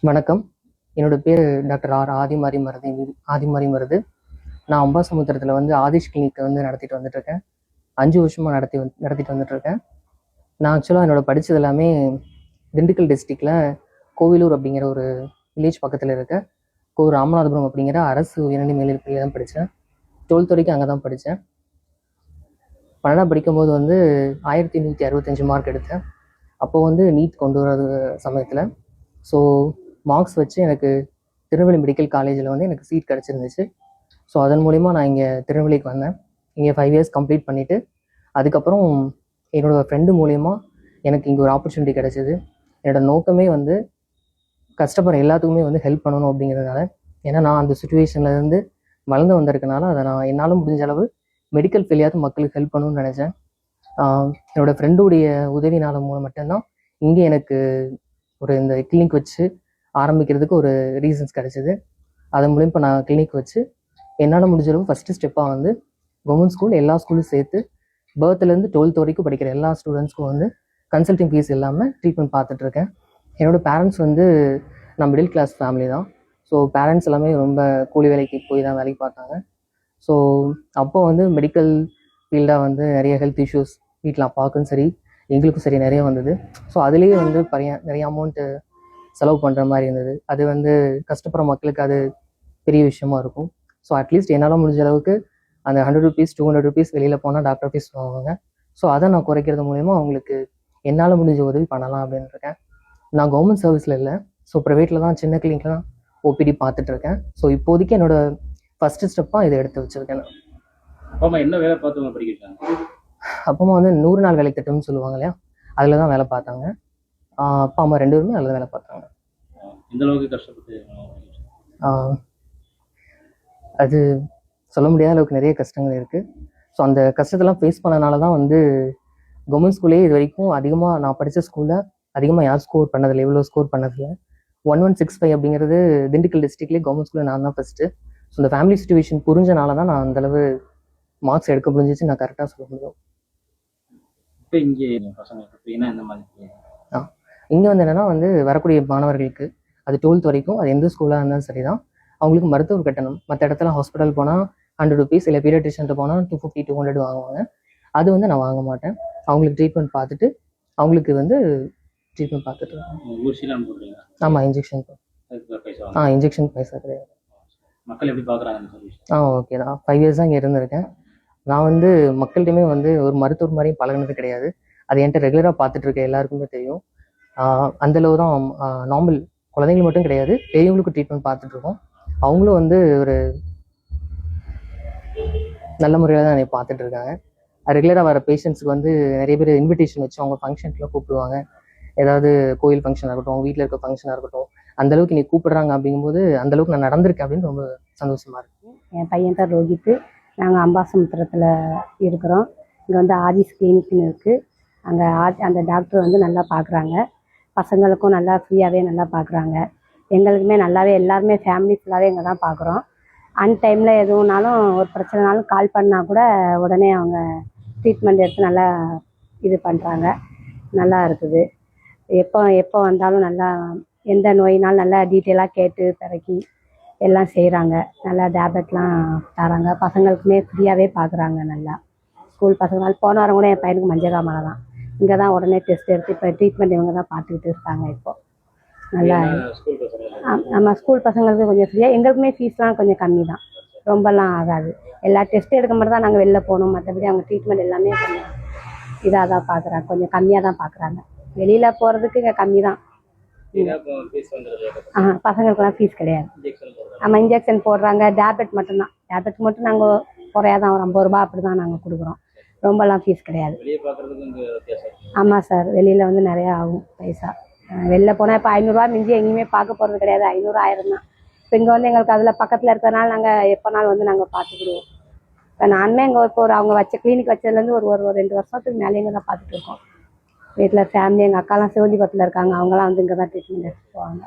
வணக்கம். என்னோட பேர் டாக்டர் ஆதிமாரி மருது. நான் அம்பாசமுத்திரத்தில் வந்து ஆதிஷ் கிளினிக்கை வந்து நடத்திட்டு வந்துட்டுருக்கேன். 5 வருஷமாக நடத்திட்டு வந்துட்டுருக்கேன். நான் ஆக்சுவலாக என்னோட படித்தது எல்லாமே திண்டுக்கல் டிஸ்ட்ரிக்டில் கோவிலூர் அப்படிங்கிற ஒரு வில்லேஜ் பக்கத்தில் இருக்க ராமநாதபுரம் அப்படிங்கிற அரசு உயர்நிலை மேல்நிலைப் பள்ளியில் தான் படித்தேன். 12th வரைக்கும் அங்கே தான் படித்தேன். 12ஆம் படிக்கும்போது வந்து 1165 மார்க் எடுத்தேன். அப்போது வந்து நீட் கொண்டு வர சமயத்தில் ஸோ மார்க்ஸ் வச்சு எனக்கு திருநெல்வேலி மெடிக்கல் காலேஜில் வந்து எனக்கு சீட் கிடச்சிருந்துச்சு. ஸோ அதன் மூலிமா நான் இங்கே திருநெல்வேலிக்கு வந்தேன். இங்கே 5 இயர்ஸ் கம்ப்ளீட் பண்ணிவிட்டு அதுக்கப்புறம் என்னோடய ஃப்ரெண்டு மூலிமா எனக்கு இங்கே ஒரு ஆப்பர்ச்சுனிட்டி கிடச்சிது. என்னோடய நோக்கமே வந்து கஷ்டப்படுற எல்லாத்துக்குமே வந்து ஹெல்ப் பண்ணணும் அப்படிங்கிறதுனால. ஏன்னா நான் அந்த சுச்சுவேஷன்லேருந்து வளர்ந்து வந்திருக்கனால அதை நான் என்னால் முடிஞ்ச அளவு மெடிக்கல் ஃபீல்டாவது மக்களுக்கு ஹெல்ப் பண்ணணும்னு நினச்சேன். என்னோடய ஃப்ரெண்டுடைய உதவினால் மூலம் மட்டும்தான் இங்கே எனக்கு ஒரு இந்த கிளினிக் வச்சு ஆரம்பிக்கிறதுக்கு ஒரு ரீசன்ஸ் கிடச்சிது. அதன் மூலியம் இப்போ நான் கிளினிக் வச்சு என்னால் முடிஞ்ச அளவு ஃபஸ்ட்டு ஸ்டெப்பாக வந்து கவர்மெண்ட் ஸ்கூல் எல்லா ஸ்கூலும் சேர்த்து பர்த்லேருந்து 12th வரைக்கும் படிக்கிற எல்லா ஸ்டூடெண்ட்ஸ்க்கும் வந்து கன்சல்டிங் ஃபீஸ் இல்லாமல் ட்ரீட்மெண்ட் பார்த்துட்ருக்கேன். என்னோடய பேரண்ட்ஸ் வந்து நான் மிடில் கிளாஸ் ஃபேமிலி தான். ஸோ பேரண்ட்ஸ் எல்லாமே ரொம்ப கூலி வேலைக்கு போய் தான் வேலைக்கு பார்த்தாங்க. ஸோ அப்போது வந்து மெடிக்கல் ஃபீல்டாக வந்து நிறைய ஹெல்த் இஷ்யூஸ் வீட்டில் அப்பாவுக்கும் சரி எங்களுக்கும் சரி நிறைய வந்தது. ஸோ அதுலேயே வந்து நிறைய அமௌண்ட்டு செலவு பண்ணுற மாதிரி இருந்தது. அது வந்து கஷ்டப்படுற மக்களுக்கு அது பெரிய விஷயமா இருக்கும். ஸோ அட்லீஸ்ட் என்னால் முடிஞ்ச அளவுக்கு அந்த 100 ரூபீஸ் 200 ரூபீஸ் வெளியில் போனால் டாக்டர் ஃபீஸ் வாங்குவாங்க. ஸோ அதை நான் குறைக்கிறது மூலயமா அவங்களுக்கு என்னால் முடிஞ்ச உதவி பண்ணலாம் அப்படின்னு இருக்கேன். நான் கவர்மெண்ட் சர்வீஸில் இல்லை. ஸோ ப்ரைவேட்டில் தான் சின்ன கிளினிக்கில் தான் ஓபிடி பார்த்துட்ருக்கேன். ஸோ இப்போதைக்கு என்னோடய ஃபஸ்ட்டு ஸ்டெப்பாக இதை எடுத்து வச்சுருக்கேன். நான் அப்பா என்ன வேலை பார்த்து படிக்கிறாங்க? அப்பமா வந்து 100 நாள் வேலை திட்டம்னு சொல்லுவாங்க இல்லையா, அதில் தான் வேலை பார்த்தாங்க. அப்பா அம்மா 2 பேருமே அதில் தான் வேலை பார்த்தாங்க. இந்த அளவுக்கு கஷ்டப்பட்டு அது சொல்ல முடியாத அளவுக்கு நிறைய கஷ்டங்கள் இருக்குது. ஸோ அந்த கஷ்டத்தெல்லாம் ஃபேஸ் பண்ணனால தான் வந்து கவர்மெண்ட் ஸ்கூலே இது வரைக்கும் அதிகமாக நான் படித்த ஸ்கூலில் அதிகமாக யார் ஸ்கோர் பண்ணதில்லை, இவ்வளோ ஸ்கோர் பண்ணதில்லை. 1165 அப்படிங்கிறது திண்டுக்கல் டிஸ்ட்ரிக்ட்லேயே கவர்மெண்ட் ஸ்கூலில் நான் தான் ஃபஸ்ட்டு. ஸோ இந்த ஃபேமிலி சுச்சுவேஷன் புரிஞ்சனால தான் நான் அந்தளவு மார்க்ஸ் எடுக்க முடிஞ்சிச்சு நான் கரெக்டாக சொல்ல முடியும். இப்போ இங்கே பசங்களுக்கு என்ன மாதிரி இங்கே வந்து என்னென்னா வந்து வரக்கூடிய மாணவர்களுக்கு அது 12th வரைக்கும் அது எந்த ஸ்கூலாக இருந்தாலும் சரி தான் அவங்களுக்கு மருத்துவர் கட்டணம். மற்ற இடத்துல ஹாஸ்பிட்டல் போனால் 100 ரூபீஸ், இல்லை பீடியாட்ரிஷன்ட்டு போனால் 250 200 வாங்குவாங்க. அது வந்து நான் வாங்க மாட்டேன். அவங்களுக்கு ட்ரீட்மெண்ட் பார்த்துட்டு அவங்களுக்கு வந்து ட்ரீட்மெண்ட் பார்த்துட்டு ஆமாம் இன்ஜெக்ஷன் இன்ஜெக்ஷன் பைசா கிடையாது. மக்கள் எப்படி பார்க்குறாங்க? ஓகே தான். 5 இயர்ஸ் தான் இங்கே இருந்திருக்கேன். நான் வந்து மக்கள்கிட்டையுமே வந்து ஒரு மருத்துவர் மாதிரியும் பழகினது கிடையாது. அது என்கிட்ட ரெகுலராக பார்த்துட்டு இருக்க எல்லாருக்குமே தெரியும். அந்தளவு தான் நார்மல் குழந்தைங்களுக்கு மட்டும் கிடையாது, பெரியவங்களுக்கும் ட்ரீட்மெண்ட் பார்த்துட்ருக்கோம். அவங்களும் வந்து ஒரு நல்ல முறையில் தான் என்னை பார்த்துட்டு இருக்காங்க. ரெகுலராக வர பேஷண்ட்ஸுக்கு வந்து நிறைய பேர் இன்விடேஷன் வச்சு அவங்க ஃபங்க்ஷன்ஸ்லாம் கூப்பிடுவாங்க. ஏதாவது கோயில் ஃபங்க்ஷனாக இருக்கட்டும், அவங்க வீட்டில் இருக்க ஃபங்க்ஷனாக இருக்கட்டும், அந்தளவுக்கு நீ கூப்பிடுறாங்க அப்படிங்கும்போது அந்தளவுக்கு நான் நடந்திருக்கேன் அப்படின்னு ரொம்ப சந்தோஷமாக இருக்குது. என் பையன் தான் ரோஹித்து. நாங்கள் அம்பாசமுத்திரத்தில் இருக்கிறோம். இங்கே வந்து ஆதிஷ் கிளினிக்னு இருக்குது. அங்கே அந்த டாக்டர் வந்து நல்லா பார்க்குறாங்க. பசங்களுக்கும் நல்லா ஃப்ரீயாகவே நல்லா பார்க்குறாங்க. எங்களுக்குமே நல்லாவே எல்லாருமே ஃபேமிலி ஃபுல்லாகவே இங்கே தான் பார்க்குறோம். அன் டைமில் எதுவும்னாலும் ஒரு பிரச்சனைனாலும் கால் பண்ணால் கூட உடனே அவங்க ட்ரீட்மெண்ட் எடுத்து நல்லா இது பண்ணுறாங்க. நல்லா இருக்குது. எப்போ வந்தாலும் நல்லா எந்த நோயினாலும் நல்லா டீட்டெயிலாக கேட்டு பிறக்கி எல்லாம் செய்கிறாங்க. நல்லா டேப்லெட்லாம் தராங்க. பசங்களுக்குமே ஃப்ரீயாகவே பார்க்குறாங்க. நல்லா ஸ்கூல் பசங்களால் போன வாரம் கூட என் பையனுக்கு மஞ்சக்காமலை தான் இங்கே தான் உடனே டெஸ்ட் எடுத்து இப்போ ட்ரீட்மெண்ட் இவங்க தான் பார்த்துக்கிட்டு இருக்காங்க. இப்போது நல்லா நம்ம ஸ்கூல் பசங்களுக்கு கொஞ்சம் ஃப்ரீயாக, எங்களுக்குமே ஃபீஸ்லாம் கொஞ்சம் கம்மி தான், ரொம்பலாம் ஆகாது. எல்லா டெஸ்ட்டு எடுக்க மட்டும் தான் நாங்கள் வெளில போகணும். மற்றபடி அவங்க ட்ரீட்மெண்ட் எல்லாமே கொஞ்சம் இதாக தான் பார்க்குறாங்க, கொஞ்சம் கம்மியாக தான் பார்க்குறாங்க. வெளியில் போகிறதுக்கு இங்கே கம்மி தான். பசங்களுக்குலாம் ஃபீஸ் கிடையாது. நம்ம இன்ஜெக்ஷன் போடுறாங்க, டேப்லெட் மட்டும்தான். டேப்லெட் மட்டும் நாங்கள் குறையாதான் ஒரு 50 ரூபா அப்படி தான் நாங்கள் கொடுக்குறோம். ரொம்பலாம் ஃபீஸ் கிடையாது. ஆமாம் சார், வெளியில் வந்து நிறையா ஆகும் பைசா. வெளில போனால் இப்போ 500 ரூபா மிஞ்சி எங்கேயுமே பார்க்க போகிறது கிடையாது. 500 1000 தான். இப்போ இங்கே வந்து எங்களுக்கு அதில் பக்கத்தில் இருக்கிறதுனால நாங்கள் எப்போனாலும் வந்து நாங்கள் பார்த்துக்கிடுவோம். இப்போ நானுமே இங்கே இப்போ அவங்க வச்ச கிளினிக் வச்சதுலேருந்து ஒரு 2 வருஷத்துக்கு மேலே இங்கே தான் பார்த்துட்டு இருக்கோம். வீட்டில் ஃபேமிலி எங்கள் அக்காலாம் சிவந்திபுரத்தில் இருக்காங்க. அவங்களாம் வந்து இங்கே தான் ட்ரீட்மெண்ட் எடுத்து போவாங்க.